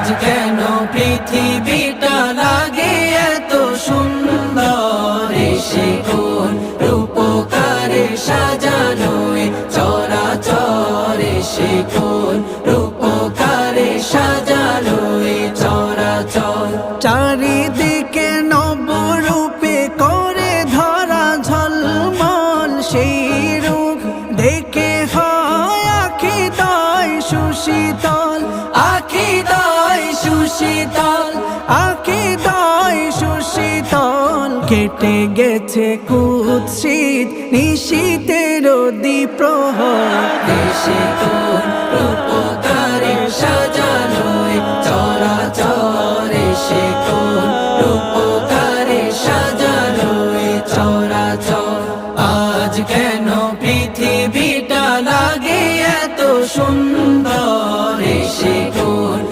আজ কেন পৃথিবীটা লাগে এত সুন্দর, এসে কোন রূপকারে সাজানো এ চরাচর, এসে কোন রূপকারে সাজানো এ চরাচর। চারিদিকে নবরূপে করে ধরা ঝলমল, সেই রূপ দেখে হয় আখিদায় সুশীতল, আখিদায় সুশীতল, আখিদায় সুশীতল। কেটে গেছে কুৎসিত নিশীতের দ্বিপ্রহর, দেশে কোন রূপকারে সাজানো